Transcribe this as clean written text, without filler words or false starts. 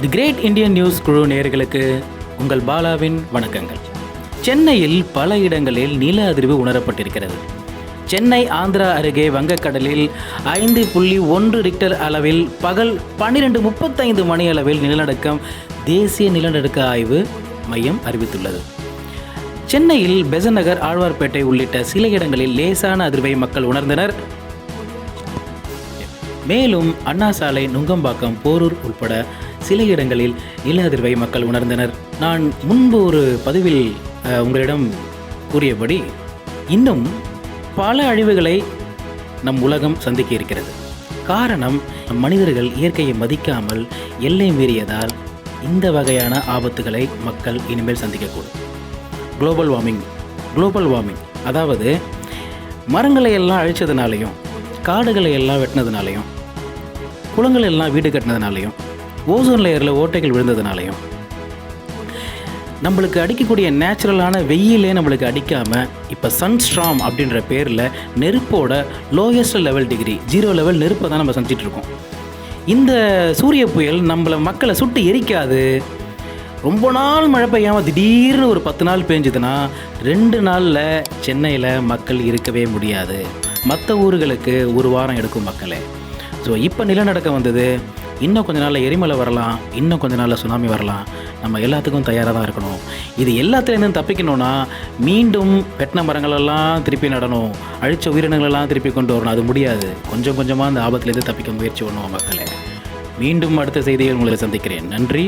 தி great Indian news குழு நேயர்களுக்கு உங்கள் பாலாவின் வணக்கங்கள். சென்னையில் பல இடங்களில் நில அதிர்வு உணரப்பட்டிருக்கிறது. சென்னை ஆந்திரா அருகே வங்கக்கடலில் 5.1 ரிக்டர் அளவில் பகல் 12:35 மணி அளவில் நிலநடுக்கம் தேசிய நிலநடுக்க ஆய்வு மையம் அறிவித்துள்ளது. சென்னையில் பெசநகர், ஆழ்வார்பேட்டை உள்ளிட்ட சில இடங்களில் லேசான அதிர்வை மக்கள் உணர்ந்தனர். மேலும் அண்ணா சாலை, நுங்கம்பாக்கம், போரூர் உட்பட சில இடங்களில் நில அதிர்வை மக்கள் உணர்ந்தனர். நான் முன்பு ஒரு பதிவில் உங்களிடம் கூறியபடி இன்னும் பல அழிவுகளை நம் உலகம் சந்திக்க இருக்கிறது. காரணம், மனிதர்கள் இயற்கையை மதிக்காமல் எல்லை மீறியதால் இந்த வகையான ஆபத்துகளை மக்கள் இனிமேல் சந்திக்கக்கூடும். குளோபல் வார்மிங் அதாவது மரங்களை எல்லாம் அழித்ததுனாலையும், காடுகளை எல்லாம் வெட்டினதுனாலையும், குளங்கள் எல்லாம் வீடு கட்டினதுனாலையும், ஓசோன் லேயரில் ஓட்டைகள் விழுந்ததுனாலையும் நம்மளுக்கு அடிக்கக்கூடிய நேச்சுரலான வெயிலே நம்மளுக்கு அடிக்காமல் இப்போ சன்ஸ்ட்ராம் அப்படின்ற பேரில் நெருப்போட லோயஸ்ட் லெவல் டிகிரி 0 லெவல் நெருப்பை தான் நம்ம சந்திச்சிட்ருக்கோம். இந்த சூரிய புயல் மக்களை சுட்டு எரிக்காது. ரொம்ப நாள் மழை பெய்யாமல் திடீர்னு ஒரு 10 நாள் பெஞ்சுதுன்னா 2 நாளில் சென்னையில் மக்கள் இருக்கவே முடியாது. மற்ற ஊர்களுக்கு ஒரு வாரம் எடுக்கும் மக்களே. ஸோ இப்போ நிலநடுக்கம் வந்தது, இன்னும் கொஞ்ச நாளில் எரிமலை வரலாம், இன்னும் கொஞ்ச நாளில் சுனாமி வரலாம். நம்ம எல்லாத்துக்கும் தயாராக தான் இருக்கணும். இது எல்லாத்துலேருந்து தப்பிக்கணும்னா மீண்டும் வெட்டின மரங்களெல்லாம் திருப்பி நடணும், அழித்த உயிரினங்களெல்லாம் திருப்பி கொண்டு வரணும். அது முடியாது. கொஞ்சம் கொஞ்சமாக அந்த ஆபத்துலேருந்து தப்பிக்க முயற்சி பண்ணுவோம் மக்களே. மீண்டும் அடுத்த செய்தியில் உங்களை சந்திக்கிறேன். நன்றி.